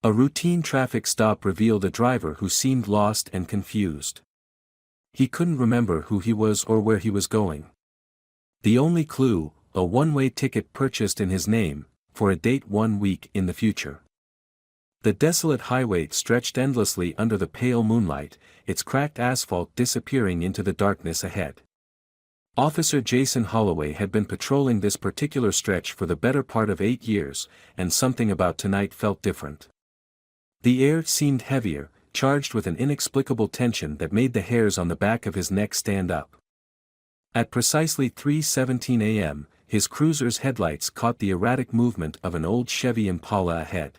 A routine traffic stop revealed a driver who seemed lost and confused. He couldn't remember who he was or where he was going. The only clue, a one-way ticket purchased in his name, for a date 1 week in the future. The desolate highway stretched endlessly under the pale moonlight, its cracked asphalt disappearing into the darkness ahead. Officer Jason Holloway had been patrolling this particular stretch for the better part of 8 years, and something about tonight felt different. The air seemed heavier, charged with an inexplicable tension that made the hairs on the back of his neck stand up. At precisely 3:17 a.m., his cruiser's headlights caught the erratic movement of an old Chevy Impala ahead.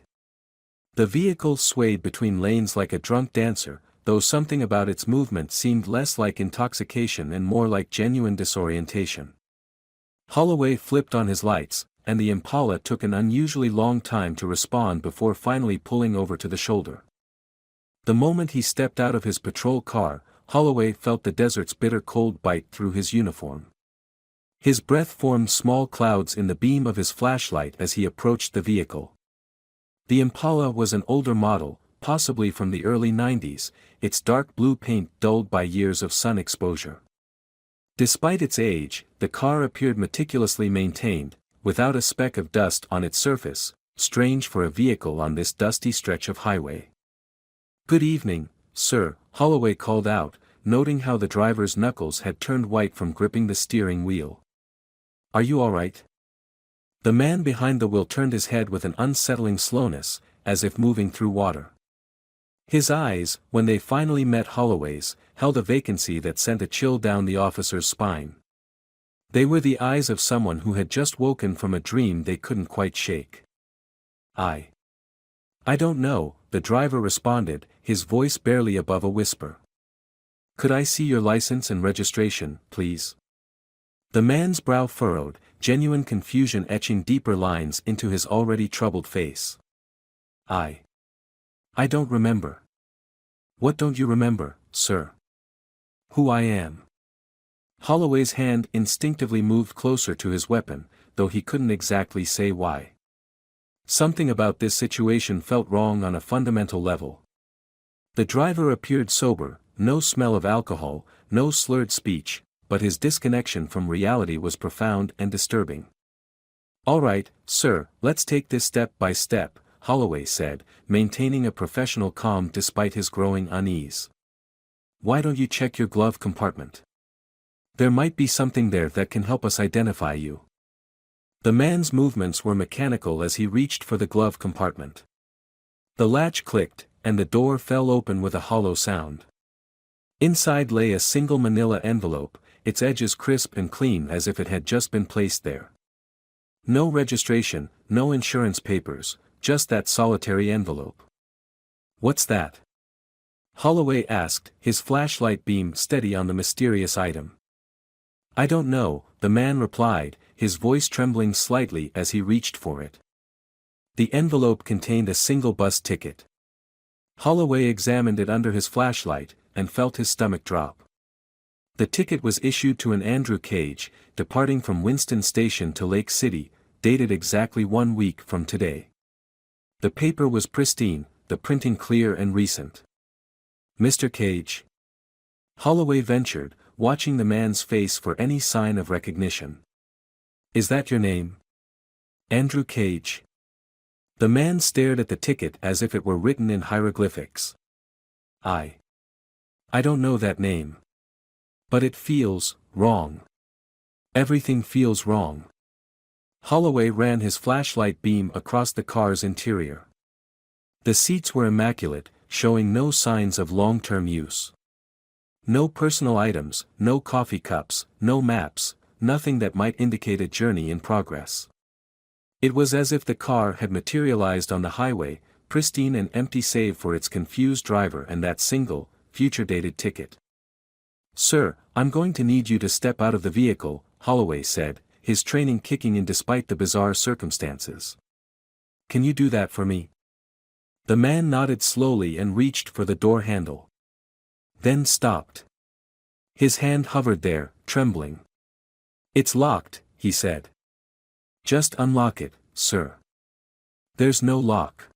The vehicle swayed between lanes like a drunk dancer, though something about its movement seemed less like intoxication and more like genuine disorientation. Holloway flipped on his lights, and the Impala took an unusually long time to respond before finally pulling over to the shoulder. The moment he stepped out of his patrol car, Holloway felt the desert's bitter cold bite through his uniform. His breath formed small clouds in the beam of his flashlight as he approached the vehicle. The Impala was an older model, possibly from the early 90s, its dark blue paint dulled by years of sun exposure. Despite its age, the car appeared meticulously maintained, without a speck of dust on its surface, strange for a vehicle on this dusty stretch of highway. "Good evening, sir," Holloway called out, noting how the driver's knuckles had turned white from gripping the steering wheel. "Are you all right?" The man behind the wheel turned his head with an unsettling slowness, as if moving through water. His eyes, when they finally met Holloway's, held a vacancy that sent a chill down the officer's spine. They were the eyes of someone who had just woken from a dream they couldn't quite shake. I don't know," the driver responded, his voice barely above a whisper. "Could I see your license and registration, please?" The man's brow furrowed, genuine confusion etching deeper lines into his already troubled face. I don't remember." "What don't you remember, sir?" "Who I am." Holloway's hand instinctively moved closer to his weapon, though he couldn't exactly say why. Something about this situation felt wrong on a fundamental level. The driver appeared sober, no smell of alcohol, no slurred speech, but his disconnection from reality was profound and disturbing. "All right, sir, let's take this step by step," Holloway said, maintaining a professional calm despite his growing unease. "Why don't you check your glove compartment? There might be something there that can help us identify you." The man's movements were mechanical as he reached for the glove compartment. The latch clicked, and the door fell open with a hollow sound. Inside lay a single manila envelope, its edges crisp and clean as if it had just been placed there. No registration, no insurance papers, just that solitary envelope. "What's that?" Holloway asked, his flashlight beam steady on the mysterious item. "I don't know," the man replied, his voice trembling slightly as he reached for it. The envelope contained a single bus ticket. Holloway examined it under his flashlight, and felt his stomach drop. The ticket was issued to an Andrew Cage, departing from Winston Station to Lake City, dated exactly 1 week from today. The paper was pristine, the printing clear and recent. "Mr. Cage?" Holloway ventured, watching the man's face for any sign of recognition. "Is that your name? Andrew Cage?" The man stared at the ticket as if it were written in hieroglyphics. I don't know that name. But it feels wrong. Everything feels wrong." Holloway ran his flashlight beam across the car's interior. The seats were immaculate, showing no signs of long-term use. No personal items, no coffee cups, no maps, nothing that might indicate a journey in progress. It was as if the car had materialized on the highway, pristine and empty save for its confused driver and that single, future-dated ticket. "Sir, I'm going to need you to step out of the vehicle," Holloway said, his training kicking in despite the bizarre circumstances. "Can you do that for me?" The man nodded slowly and reached for the door handle. Then stopped. His hand hovered there, trembling. "It's locked," he said. "Just unlock it, sir." "There's no lock."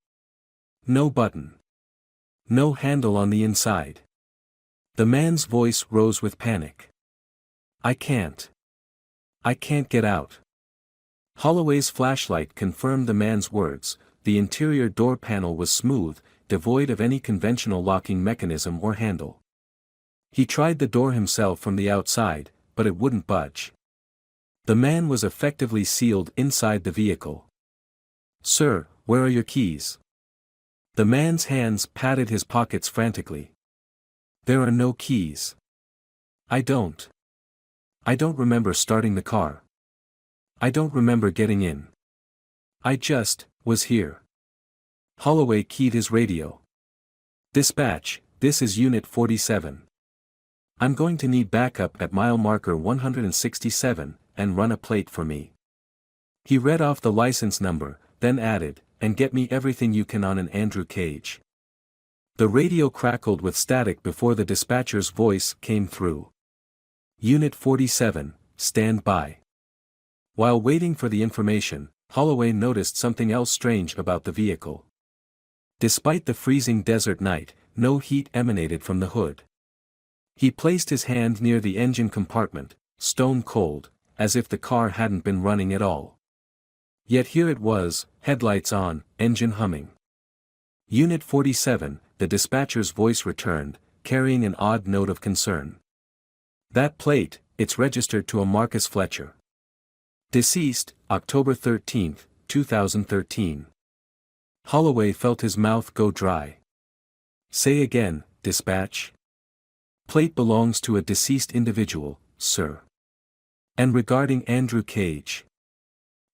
No button. No handle on the inside. The man's voice rose with panic. I can't get out. Holloway's flashlight confirmed the man's words. The interior door panel was smooth, devoid of any conventional locking mechanism or handle. He tried the door himself from the outside, but it wouldn't budge. The man was effectively sealed inside the vehicle. Sir, where are your keys? The man's hands patted his pockets frantically. There are no keys. I don't remember starting the car. I don't remember getting in. I just was here. Holloway keyed his radio. Dispatch, this is Unit 47. I'm going to need backup at mile marker 167, and run a plate for me. He read off the license number, then added, and get me everything you can on an Andrew Cage. The radio crackled with static before the dispatcher's voice came through. Unit 47, stand by. While waiting for the information, Holloway noticed something else strange about the vehicle. Despite the freezing desert night, no heat emanated from the hood. He placed his hand near the engine compartment, stone cold, as if the car hadn't been running at all. Yet here it was, headlights on, engine humming. Unit 47, the dispatcher's voice returned, carrying an odd note of concern. That plate, it's registered to a Marcus Fletcher. Deceased, October 13, 2013. Holloway felt his mouth go dry. Say again, dispatch. Plate belongs to a deceased individual, sir. And regarding Andrew Cage.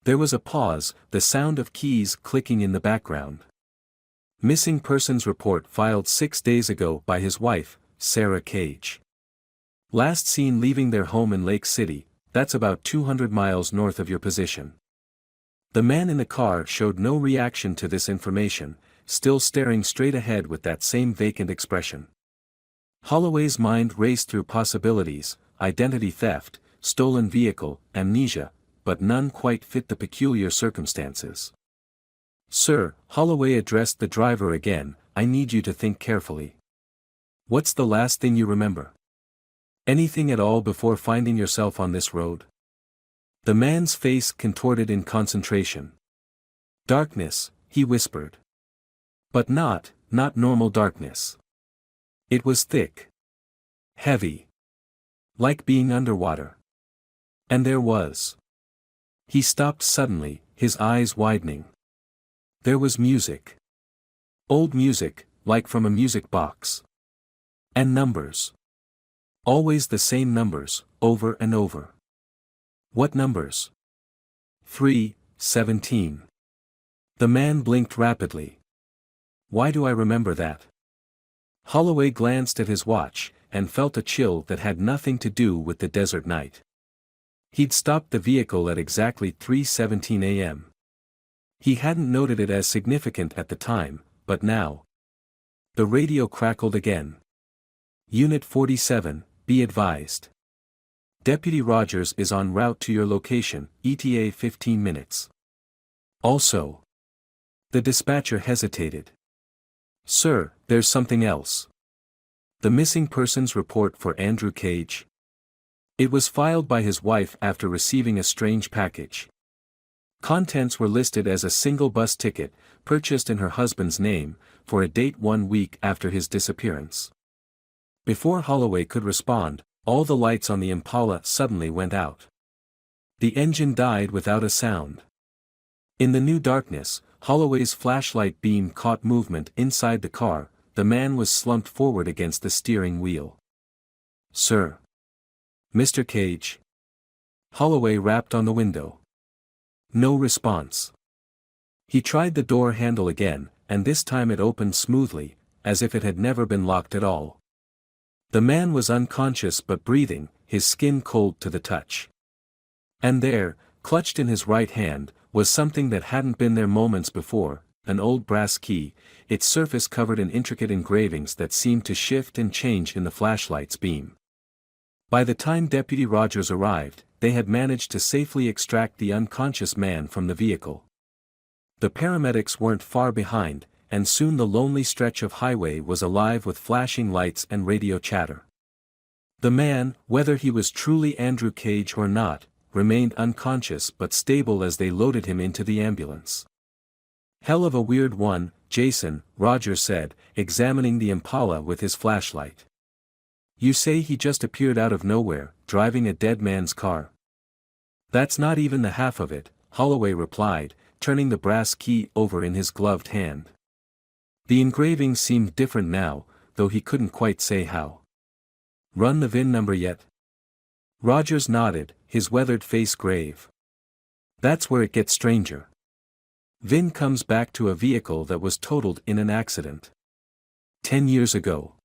There was a pause, the sound of keys clicking in the background. Missing persons report filed 6 days ago by his wife, Sarah Cage. Last seen leaving their home in Lake City, that's about 200 miles north of your position. The man in the car showed no reaction to this information, still staring straight ahead with that same vacant expression. Holloway's mind raced through possibilities: identity theft, stolen vehicle, amnesia, but none quite fit the peculiar circumstances. Sir, Holloway addressed the driver again, I need you to think carefully. What's the last thing you remember? Anything at all before finding yourself on this road? The man's face contorted in concentration. Darkness, he whispered. But not normal darkness. It was thick. Heavy. Like being underwater. And there was. He stopped suddenly, his eyes widening. There was music. Old music, like from a music box. And numbers. Always the same numbers, over and over. What numbers? 3, 17. The man blinked rapidly. Why do I remember that? Holloway glanced at his watch, and felt a chill that had nothing to do with the desert night. He'd stopped the vehicle at exactly 3:17 a.m. He hadn't noted it as significant at the time, but now. The radio crackled again. Unit 47, be advised. Deputy Rogers is en route to your location, ETA 15 minutes. Also. The dispatcher hesitated. Sir, there's something else. The missing persons report for Andrew Cage. It was filed by his wife after receiving a strange package. Contents were listed as a single bus ticket, purchased in her husband's name, for a date 1 week after his disappearance. Before Holloway could respond, all the lights on the Impala suddenly went out. The engine died without a sound. In the new darkness, Holloway's flashlight beam caught movement inside the car. The man was slumped forward against the steering wheel. Sir. Mr. Cage. Holloway rapped on the window. No response. He tried the door handle again, and this time it opened smoothly, as if it had never been locked at all. The man was unconscious but breathing, his skin cold to the touch. And there, clutched in his right hand, was something that hadn't been there moments before, an old brass key, its surface covered in intricate engravings that seemed to shift and change in the flashlight's beam. By the time Deputy Rogers arrived, they had managed to safely extract the unconscious man from the vehicle. The paramedics weren't far behind, and soon the lonely stretch of highway was alive with flashing lights and radio chatter. The man, whether he was truly Andrew Cage or not, remained unconscious but stable as they loaded him into the ambulance. "Hell of a weird one, Jason," Roger said, examining the Impala with his flashlight. "You say he just appeared out of nowhere, driving a dead man's car?" "That's not even the half of it," Holloway replied, turning the brass key over in his gloved hand. The engraving seemed different now, though he couldn't quite say how. "Run the VIN number yet?" Rogers nodded, his weathered face grave. "That's where it gets stranger. VIN comes back to a vehicle that was totaled in an accident. 10 years ago.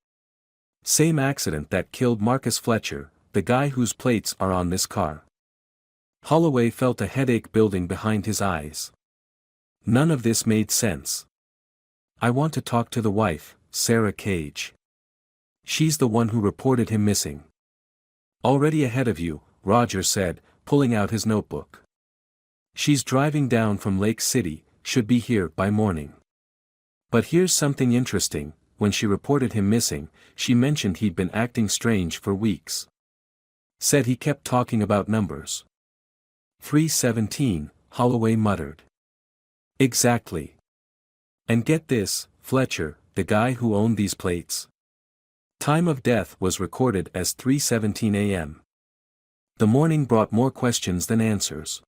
Same accident that killed Marcus Fletcher, the guy whose plates are on this car." Holloway felt a headache building behind his eyes. None of this made sense. "I want to talk to the wife, Sarah Cage. She's the one who reported him missing." "Already ahead of you," Roger said, pulling out his notebook. "She's driving down from Lake City, should be here by morning. But here's something interesting, when she reported him missing, she mentioned he'd been acting strange for weeks. Said he kept talking about numbers." 317, Holloway muttered. "Exactly. And get this, Fletcher, the guy who owned these plates. Time of death was recorded as 3:17 a.m. The morning brought more questions than answers.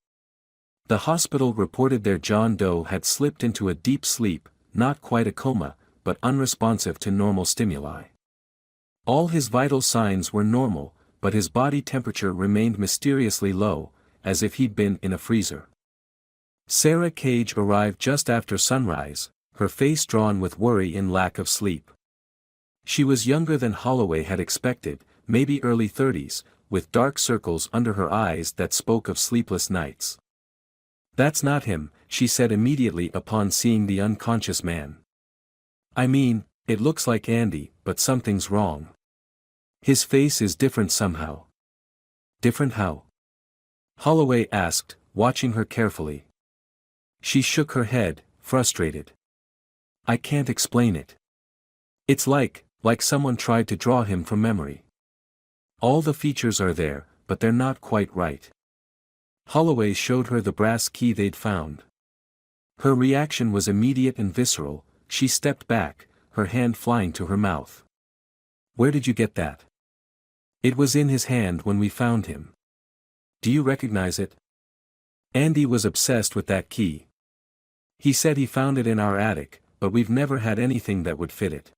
The hospital reported their John Doe had slipped into a deep sleep, not quite a coma, but unresponsive to normal stimuli. All his vital signs were normal, but his body temperature remained mysteriously low, as if he'd been in a freezer. Sarah Cage arrived just after sunrise, her face drawn with worry and lack of sleep. She was younger than Holloway had expected, maybe early 30s, with dark circles under her eyes that spoke of sleepless nights. "That's not him," she said immediately upon seeing the unconscious man. "I mean, it looks like Andy, but something's wrong. His face is different somehow." "Different how?" Holloway asked, watching her carefully. She shook her head, frustrated. "I can't explain it. It's like someone tried to draw him from memory. All the features are there, but they're not quite right." Holloway showed her the brass key they'd found. Her reaction was immediate and visceral. She stepped back, her hand flying to her mouth. "Where did you get that?" "It was in his hand when we found him." "Do you recognize it?" "Andy was obsessed with that key. He said he found it in our attic, but we've never had anything that would fit it.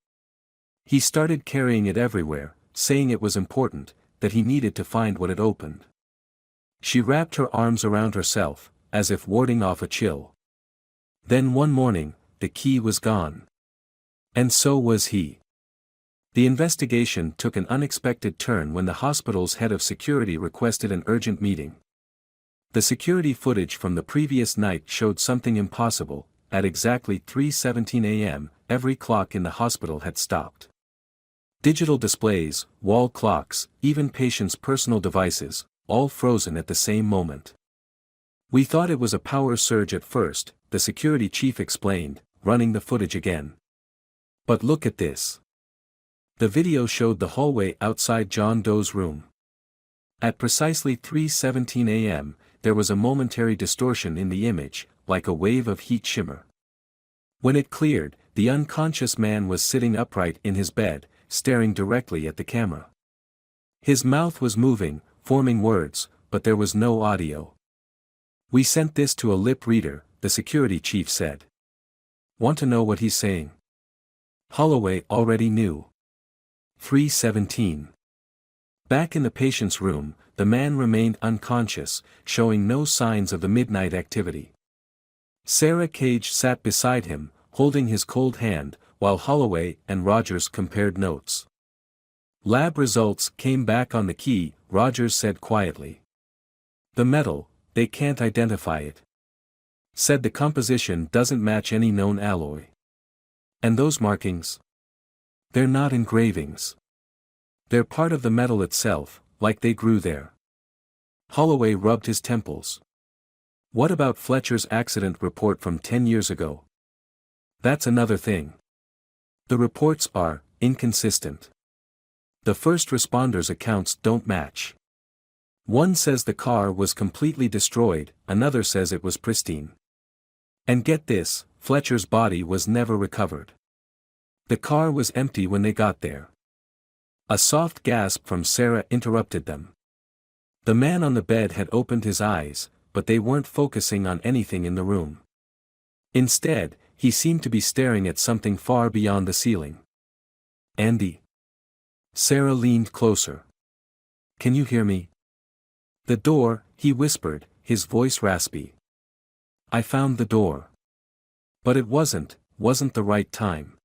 He started carrying it everywhere, saying it was important, that he needed to find what it opened." She wrapped her arms around herself, as if warding off a chill. "Then one morning, the key was gone. And so was he." The investigation took an unexpected turn when the hospital's head of security requested an urgent meeting. The security footage from the previous night showed something impossible. At exactly 3:17 a.m., every clock in the hospital had stopped. Digital displays, wall clocks, even patients' personal devices, all frozen at the same moment. "We thought it was a power surge at first," the security chief explained, running the footage again. "But look at this." The video showed the hallway outside John Doe's room. At precisely 3:17 a.m., there was a momentary distortion in the image, like a wave of heat shimmer. When it cleared, the unconscious man was sitting upright in his bed, staring directly at the camera. His mouth was moving, forming words, but there was no audio. "We sent this to a lip reader," the security chief said. "Want to know what he's saying?" Holloway already knew. 3:17. Back in the patient's room, the man remained unconscious, showing no signs of the midnight activity. Sarah Cage sat beside him, holding his cold hand, while Holloway and Rogers compared notes. "Lab results came back on the key," Rogers said quietly. "The metal, they can't identify it. Said the composition doesn't match any known alloy. And those markings? They're not engravings. They're part of the metal itself, like they grew there." Holloway rubbed his temples. "What about Fletcher's accident report from 10 years ago?" That's another thing. The reports are inconsistent. The first responders' accounts don't match. One says the car was completely destroyed, another says it was pristine. And get this, Fletcher's body was never recovered. The car was empty when they got there. A soft gasp from Sarah interrupted them. The man on the bed had opened his eyes, but they weren't focusing on anything in the room. Instead, he seemed to be staring at something far beyond the ceiling. Andy. Sarah leaned closer. Can you hear me? The door, he whispered, his voice raspy. I found the door. But it wasn't the right time.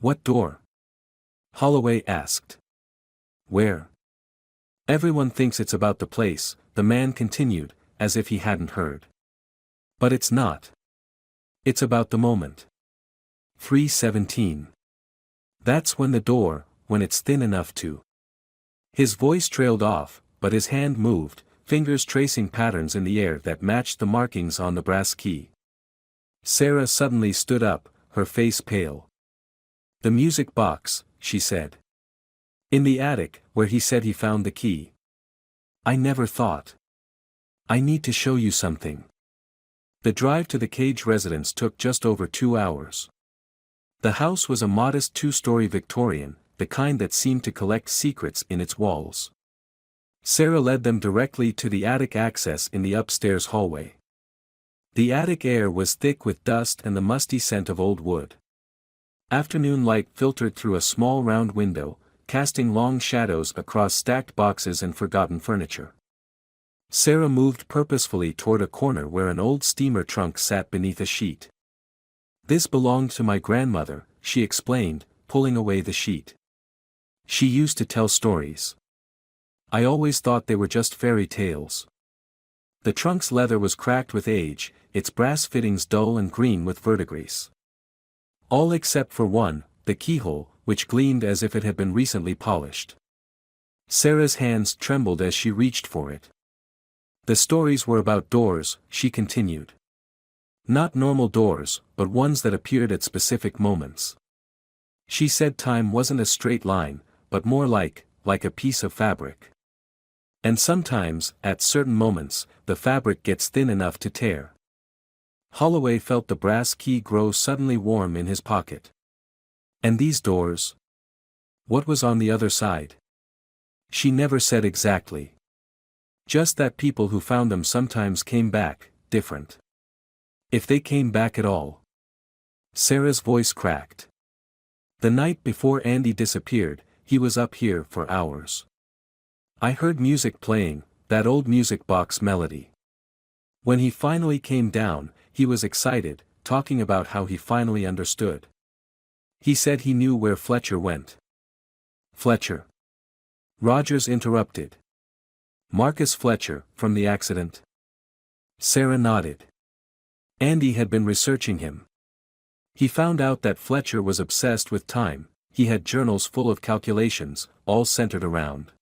What door? Holloway asked. Where? Everyone thinks it's about the place, the man continued, as if he hadn't heard. But it's not. It's about the moment. 3:17. That's when the door, when it's thin enough to. His voice trailed off, but his hand moved, fingers tracing patterns in the air that matched the markings on the brass key. Sarah suddenly stood up, her face pale. The music box, she said. In the attic, where he said he found the key. I never thought. I need to show you something. The drive to the Cage residence took just over 2 hours. The house was a modest 2-story Victorian, the kind that seemed to collect secrets in its walls. Sarah led them directly to the attic access in the upstairs hallway. The attic air was thick with dust and the musty scent of old wood. Afternoon light filtered through a small round window, casting long shadows across stacked boxes and forgotten furniture. Sarah moved purposefully toward a corner where an old steamer trunk sat beneath a sheet. This belonged to my grandmother, she explained, pulling away the sheet. She used to tell stories. I always thought they were just fairy tales. The trunk's leather was cracked with age, its brass fittings dull and green with verdigris. All except for one, the keyhole, which gleamed as if it had been recently polished. Sarah's hands trembled as she reached for it. The stories were about doors, she continued. Not normal doors, but ones that appeared at specific moments. She said time wasn't a straight line, but more like a piece of fabric. And sometimes, at certain moments, the fabric gets thin enough to tear. Holloway felt the brass key grow suddenly warm in his pocket. And these doors? What was on the other side? She never said exactly. Just that people who found them sometimes came back, different. If they came back at all. Sarah's voice cracked. The night before Andy disappeared, he was up here for hours. I heard music playing, that old music box melody. When he finally came down, he was excited, talking about how he finally understood. He said he knew where Fletcher went. Fletcher? Rogers interrupted. Marcus Fletcher, from the accident? Sarah nodded. Andy had been researching him. He found out that Fletcher was obsessed with time, he had journals full of calculations, all centered around.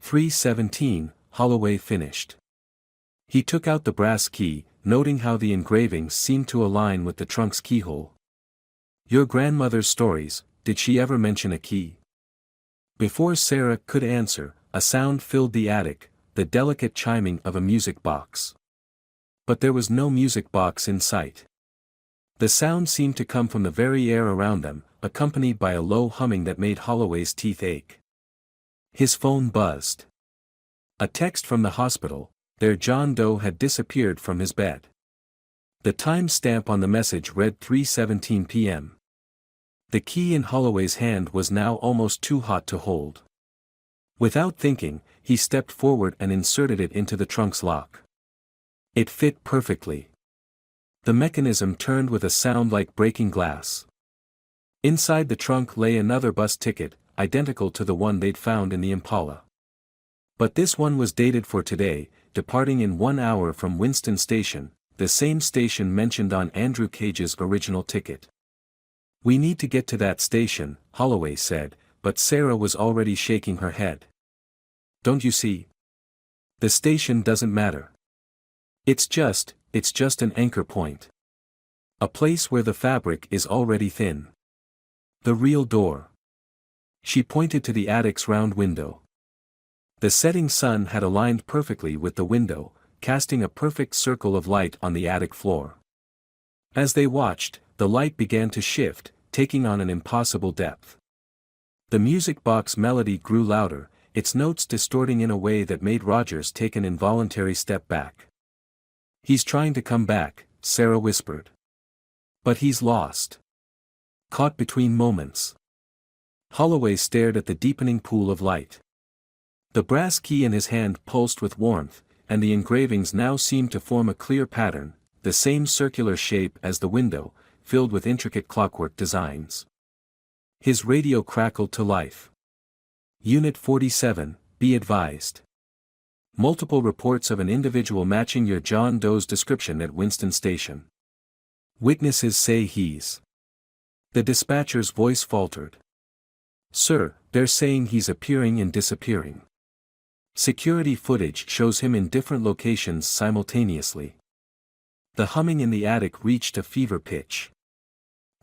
3:17, Holloway finished. He took out the brass key, noting how the engravings seemed to align with the trunk's keyhole. Your grandmother's stories, did she ever mention a key? Before Sarah could answer, a sound filled the attic, the delicate chiming of a music box. But there was no music box in sight. The sound seemed to come from the very air around them, accompanied by a low humming that made Holloway's teeth ache. His phone buzzed. A text from the hospital, their John Doe had disappeared from his bed. The time stamp on the message read 3:17 p.m. The key in Holloway's hand was now almost too hot to hold. Without thinking, he stepped forward and inserted it into the trunk's lock. It fit perfectly. The mechanism turned with a sound like breaking glass. Inside the trunk lay another bus ticket, identical to the one they'd found in the Impala. But this one was dated for today, departing in 1 hour from Winston Station, the same station mentioned on Andrew Cage's original ticket. We need to get to that station, Holloway said, but Sarah was already shaking her head. Don't you see? The station doesn't matter. It's just an anchor point. A place where the fabric is already thin. The real door. She pointed to the attic's round window. The setting sun had aligned perfectly with the window, casting a perfect circle of light on the attic floor. As they watched, the light began to shift, taking on an impossible depth. The music box melody grew louder, its notes distorting in a way that made Rogers take an involuntary step back. "He's trying to come back," Sarah whispered. "But he's lost. Caught between moments." Holloway stared at the deepening pool of light. The brass key in his hand pulsed with warmth, and the engravings now seemed to form a clear pattern, the same circular shape as the window, filled with intricate clockwork designs. His radio crackled to life. "Unit 47, be advised. Multiple reports of an individual matching your John Doe's description at Winston Station. Witnesses say he's..." The dispatcher's voice faltered. "Sir, they're saying he's appearing and disappearing. Security footage shows him in different locations simultaneously." The humming in the attic reached a fever pitch.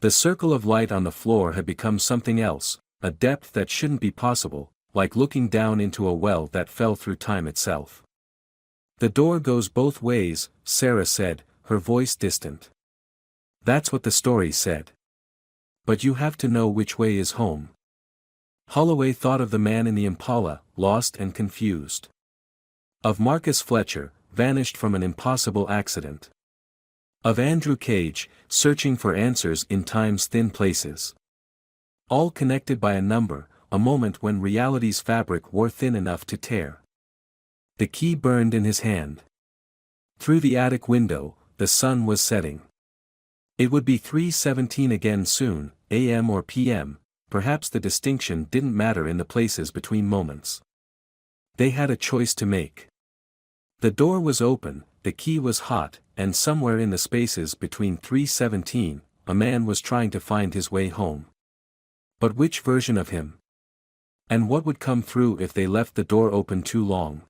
The circle of light on the floor had become something else, a depth that shouldn't be possible, like looking down into a well that fell through time itself. "The door goes both ways," Sarah said, her voice distant. "That's what the story said. But you have to know which way is home." Holloway thought of the man in the Impala, lost and confused. Of Marcus Fletcher, vanished from an impossible accident. Of Andrew Cage, searching for answers in time's thin places. All connected by a number, a moment when reality's fabric wore thin enough to tear. The key burned in his hand. Through the attic window, the sun was setting. It would be 3:17 again soon, AM or PM, perhaps the distinction didn't matter in the places between moments. They had a choice to make. The door was open, the key was hot, and somewhere in the spaces between 3:17, a man was trying to find his way home. But which version of him? And what would come through if they left the door open too long?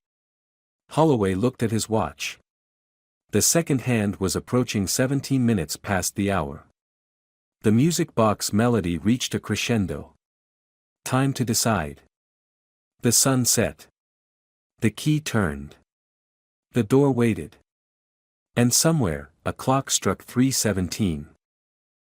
Holloway looked at his watch. The second hand was approaching 17 minutes past the hour. The music box melody reached a crescendo. Time to decide. The sun set. The key turned. The door waited. And somewhere, a clock struck 3:17.